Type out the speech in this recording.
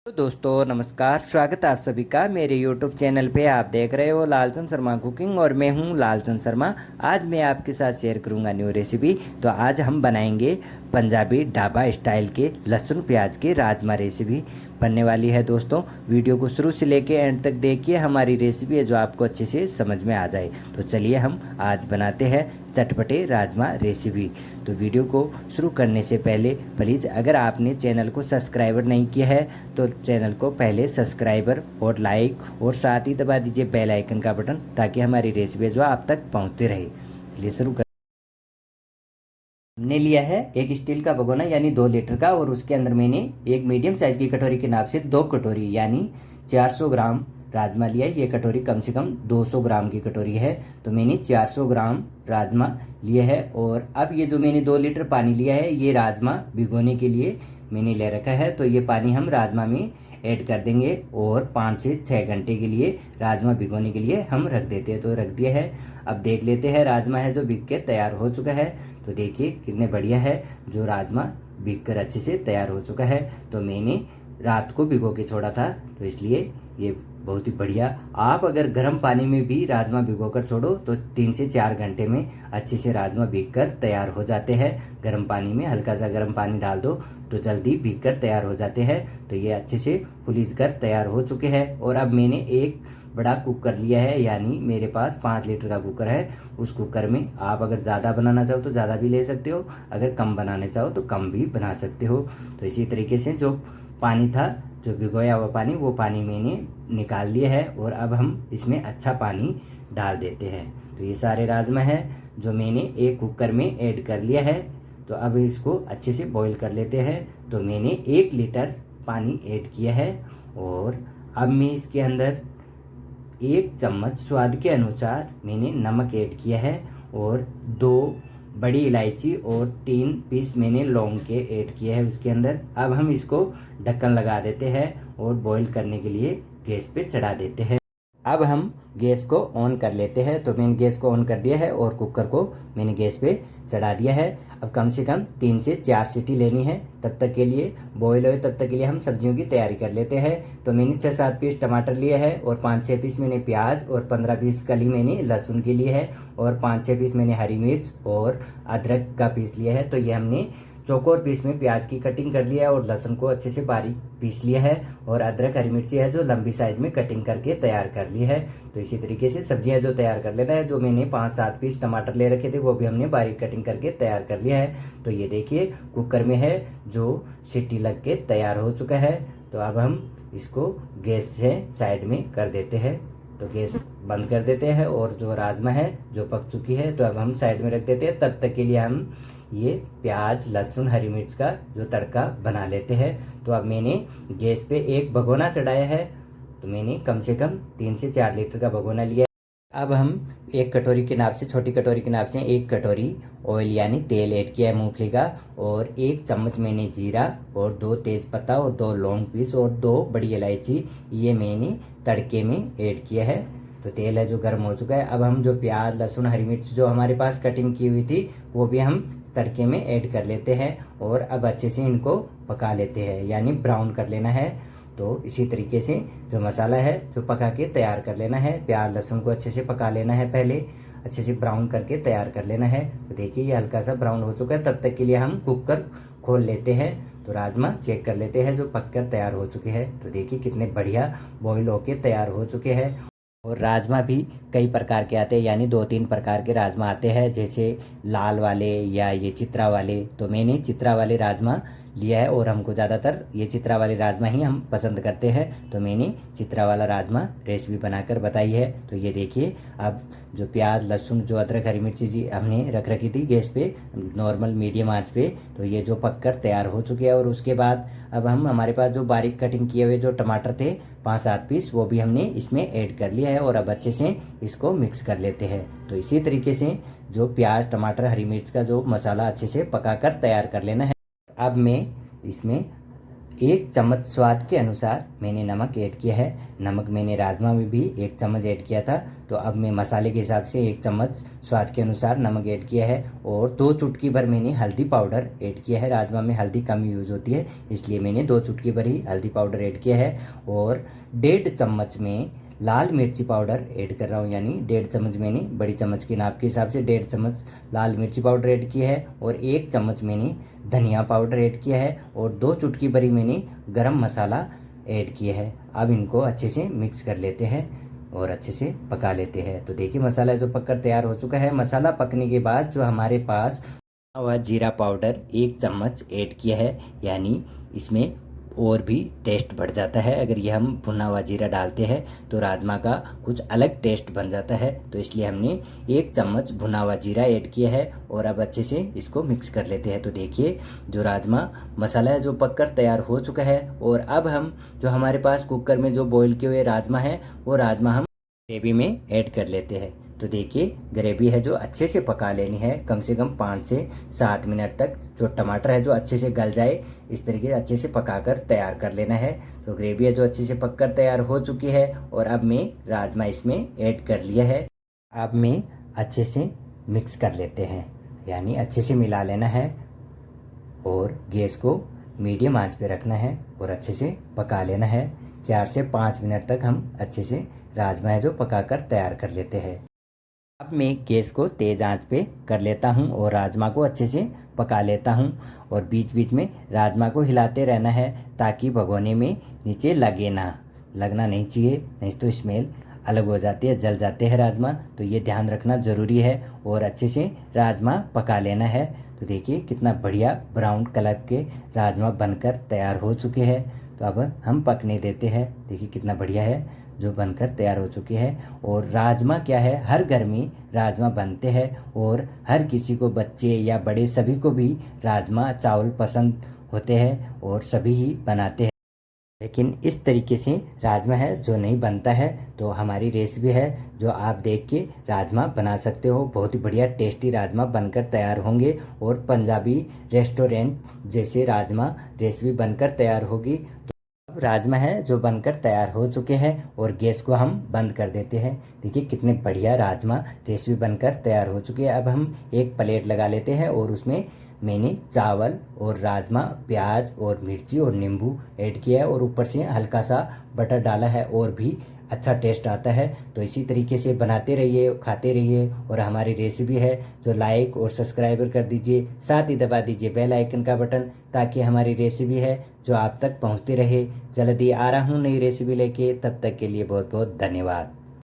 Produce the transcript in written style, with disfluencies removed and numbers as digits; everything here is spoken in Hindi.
तो दोस्तों नमस्कार, स्वागत है आप सभी का मेरे YouTube चैनल पे। आप देख रहे हो लालचंद शर्मा कुकिंग और मैं हूँ लालचंद शर्मा। आज मैं आपके साथ शेयर करूँगा न्यू रेसिपी। तो आज हम बनाएंगे पंजाबी ढाबा स्टाइल के लहसुन प्याज के राजमा रेसिपी बनने वाली है। दोस्तों वीडियो को शुरू से लेके एंड तक देखिए, हमारी रेसिपी है जो आपको अच्छे से समझ में आ जाए। तो चलिए हम आज बनाते हैं चटपटे राजमा रेसिपी। तो वीडियो को शुरू करने से पहले प्लीज़ अगर आपने चैनल को सब्सक्राइबर नहीं किया है तो चैनल को पहले सब्सक्राइबर और लाइक और साथ ही दबा दीजिए बेल आइकन का बटन, ताकि हमारी रेसिपी जो आप तक पहुंचती रहे। चलिए शुरू कर। हमने लिया है एक स्टील का भगोना यानी 2 लीटर का, और उसके अंदर मैंने एक मीडियम साइज की कटोरी के नाप से 2 कटोरी यानी 400 ग्राम राजमा लिया है। ये कटोरी कम से कम 200 ग्राम की कटोरी है, तो मैंने 400 ग्राम राजमा लिए है। और अब ये जो मैंने 2 लीटर पानी लिया है, ये राजमा भिगोने के लिए मैंने ले रखा है। तो ये पानी हम राजमा में ऐड कर देंगे और 5 से 6 घंटे के लिए राजमा भिगोने के लिए हम रख देते हैं। तो रख दिया है। अब देख लेते हैं राजमा है जो भीग के तैयार हो चुका है। तो देखिए कितने बढ़िया है, जो राजमा भीग कर अच्छे से तैयार हो चुका है। तो मैंने रात को भिगो के छोड़ा था, तो इसलिए ये बहुत ही बढ़िया। आप अगर गर्म पानी में भी राजमा भिगो कर छोड़ो तो 3 से 4 घंटे में अच्छे से राजमा भीग कर तैयार हो जाते हैं। गर्म पानी में हल्का सा गर्म पानी डाल दो तो जल्दी भीग कर तैयार हो जाते हैं। तो ये अच्छे से फुलीज कर तैयार हो चुके हैं। और अब मैंने एक बड़ा कुकर लिया है, यानी मेरे पास 5 लीटर का कुकर है। उस कुकर में आप अगर ज़्यादा बनाना चाहो तो ज़्यादा भी ले सकते हो, अगर कम बनाने चाहो तो कम भी बना सकते हो। तो इसी तरीके से जो पानी था, जो भिगोया हुआ पानी, वो पानी मैंने निकाल लिया है। और अब हम इसमें अच्छा पानी डाल देते हैं। तो ये सारे राजमा है जो मैंने एक कुकर में ऐड कर लिया है। तो अब इसको अच्छे से बॉईल कर लेते हैं। तो मैंने 1 लीटर पानी ऐड किया है, और अब मैं इसके अंदर 1 चम्मच स्वाद के अनुसार मैंने नमक ऐड किया है, और 2 बड़ी इलायची और 3 पीस मैंने लौंग के ऐड किए हैं उसके अंदर। अब हम इसको ढक्कन लगा देते हैं और बॉईल करने के लिए गैस पे चढ़ा देते हैं। अब हम गैस को ऑन कर लेते हैं। तो मैंने गैस को ऑन कर दिया है और कुकर को मैंने गैस पे चढ़ा दिया है। अब कम से कम 3 से 4 सीटी लेनी है। तब तक के लिए बॉईल हो, तब तक के लिए हम सब्जियों की तैयारी कर लेते हैं। तो मैंने 6-7 पीस टमाटर लिए है, और 5-6 पीस मैंने प्याज, और 15 पीस कली मैंने लहसुन की लिए है, और 5-6 पीस मैंने हरी मिर्च और अदरक का पीस लिया है। तो ये हमने चौकोर पीस में प्याज की कटिंग कर लिया है, और लहसुन को अच्छे से बारीक पीस लिया है, और अदरक हरी मिर्ची है जो लंबी साइज में कटिंग करके तैयार कर ली है। तो इसी तरीके से सब्जियां जो तैयार कर लेना है, जो मैंने 5-7 पीस टमाटर ले रखे थे वो भी हमने बारीक कटिंग करके तैयार कर लिया है। तो ये देखिए कुकर में है जो सीटी लग के तैयार हो चुका है। तो अब हम इसको गैस से साइड में कर देते हैं। तो गैस बंद कर देते हैं, और जो राजमा है जो पक चुकी है तो अब हम साइड में रख देते हैं। तब तक के लिए हम ये प्याज लहसुन हरी मिर्च का जो तड़का बना लेते हैं। तो अब मैंने गैस पे एक भगोना चढ़ाया है। तो मैंने कम से कम 3 से 4 लीटर का भगोना लिया है। अब हम एक कटोरी के नाप से, छोटी कटोरी के नाप से 1 कटोरी ऑयल यानी तेल ऐड किया है मूंगफली का, और 1 चम्मच मैंने जीरा, और 2 तेज पत्ता, और 2 लौंग पीस, और 2 बड़ी इलायची, ये मैंने तड़के में ऐड किया है। तो तेल है जो गर्म हो चुका है। अब हम जो प्याज लहसुन हरी मिर्च जो हमारे पास कटिंग की हुई थी वो भी हम तड़के में ऐड कर लेते हैं, और अब अच्छे से इनको पका लेते हैं, यानी ब्राउन कर लेना है। तो इसी तरीके से जो मसाला है जो पका के तैयार कर लेना है। प्याज लहसुन को अच्छे से पका लेना है, पहले अच्छे से ब्राउन करके तैयार कर लेना है। तो देखिए ये हल्का सा ब्राउन हो चुका है। तब तक के लिए हम कुकर खोल लेते हैं। तो राजमा चेक कर लेते हैं जो पककर तैयार हो चुके हैं। तो देखिए कितने बढ़िया बॉईल होके तैयार हो चुके हैं। और राजमा भी कई प्रकार के आते हैं, यानी 2-3 प्रकार के राजमा आते हैं, जैसे लाल वाले या ये चित्रा वाले। तो मैंने चित्रा वाले राजमा लिया है, और हमको ज़्यादातर ये चित्रा वाले राजमा ही हम पसंद करते हैं। तो मैंने चित्रा वाला राजमा रेसिपी बनाकर बताई है। तो ये देखिए अब जो प्याज लहसुन जो अदरक हरी मिर्ची जी हमने रख रखी थी गैस पे नॉर्मल मीडियम आंच पे, तो ये जो पककर तैयार हो चुके हैं। और उसके बाद अब हम हमारे पास जो बारीक कटिंग किए हुए जो टमाटर थे 5-7 पीस, वो भी हमने इसमें ऐड कर लिया है, और अब अच्छे से इसको मिक्स कर लेते हैं। तो इसी तरीके से जो प्याज टमाटर हरी मिर्च का जो मसाला अच्छे से पकाकर तैयार कर लेना है। अब मैं इसमें 1 चम्मच स्वाद के अनुसार मैंने नमक ऐड किया है। नमक मैंने राजमा में भी 1 चम्मच ऐड किया था, तो अब मैं मसाले के हिसाब से 1 चम्मच स्वाद के अनुसार नमक ऐड किया है। और 2 चुटकी भर मैंने हल्दी पाउडर ऐड किया है। राजमा में हल्दी कम यूज़ होती है, इसलिए मैंने 2 चुटकी भर ही हल्दी पाउडर ऐड किया है। और 1.5 चम्मच में लाल मिर्ची पाउडर ऐड कर रहा हूँ, यानी 1.5 चम्मच मैंने बड़ी चम्मच के नाप के हिसाब से 1.5 चम्मच लाल मिर्ची पाउडर ऐड किया है। और 1 चम्मच मैंने धनिया पाउडर ऐड किया है। और 2 चुटकी भरी मैंने गरम मसाला ऐड किया है। अब इनको अच्छे से मिक्स कर लेते हैं और अच्छे से पका लेते हैं। तो देखिए मसाला जो पककर तैयार हो चुका है। मसाला पकने के बाद जो हमारे पास हुआ जीरा पाउडर 1 चम्मच ऐड किया है, यानी इसमें और भी टेस्ट बढ़ जाता है। अगर ये हम भुना हुआ जीरा डालते हैं तो राजमा का कुछ अलग टेस्ट बन जाता है, तो इसलिए हमने 1 चम्मच भुना हुआ जीरा ऐड किया है। और अब अच्छे से इसको मिक्स कर लेते हैं। तो देखिए जो राजमा मसाला है जो पककर तैयार हो चुका है। और अब हम जो हमारे पास कुकर में जो बॉईल किए हुए राजमा है, वो राजमा हम ग्रेवी में ऐड कर लेते हैं। तो देखिए ग्रेवी है जो अच्छे से पका लेनी है, कम से कम 5 से 7 मिनट तक। जो टमाटर है जो अच्छे से गल जाए, इस तरीके से अच्छे से पकाकर तैयार कर लेना है। तो ग्रेवी है जो अच्छे से पककर तैयार हो चुकी है। और अब मैं राजमा इसमें ऐड कर लिया है। अब मैं अच्छे से मिक्स कर लेते हैं, यानी अच्छे से मिला लेना है। और गैस को मीडियम आंच पे रखना है और अच्छे से पका लेना है। 4 से 5 मिनट तक हम अच्छे से राजमा है जो पकाकर तैयार कर लेते हैं। अब मैं गैस को तेज़ आंच पे कर लेता हूँ और राजमा को अच्छे से पका लेता हूँ। और बीच बीच में राजमा को हिलाते रहना है, ताकि भगोने में नीचे लगना नहीं चाहिए, नहीं तो स्मेल अलग हो जाती है, जल जाते हैं राजमा। तो ये ध्यान रखना ज़रूरी है। और अच्छे से राजमा पका लेना है। तो देखिए कितना बढ़िया ब्राउन कलर के राजमा बनकर तैयार हो चुके हैं। तो अब हम पकने देते हैं। देखिए कितना बढ़िया है जो बनकर तैयार हो चुकी है। और राजमा क्या है, हर घर में राजमा बनते हैं। और हर किसी को, बच्चे या बड़े, सभी को भी राजमा चावल पसंद होते हैं और सभी ही बनाते हैं। लेकिन इस तरीके से राजमा है जो नहीं बनता है, तो हमारी रेसिपी है जो आप देख के राजमा बना सकते हो। बहुत ही बढ़िया टेस्टी राजमा बनकर तैयार होंगे और पंजाबी रेस्टोरेंट जैसे राजमा रेसिपी बनकर तैयार होगी। अब राजमा है जो बनकर तैयार हो चुके हैं और गैस को हम बंद कर देते हैं। देखिए कितने बढ़िया राजमा रेसिपी बनकर तैयार हो चुकी है। अब हम एक प्लेट लगा लेते हैं और उसमें मैंने चावल और राजमा, प्याज और मिर्ची और नींबू ऐड किया है और ऊपर से हल्का सा बटर डाला है और भी अच्छा टेस्ट आता है। तो इसी तरीके से बनाते रहिए, खाते रहिए। और हमारी रेसिपी है जो लाइक और सब्सक्राइबर कर दीजिए, साथ ही दबा दीजिए बेल आइकन का बटन, ताकि हमारी रेसिपी है जो आप तक पहुंचती रहे। जल्दी आ रहा हूं नई रेसिपी लेके, तब तक के लिए बहुत बहुत धन्यवाद।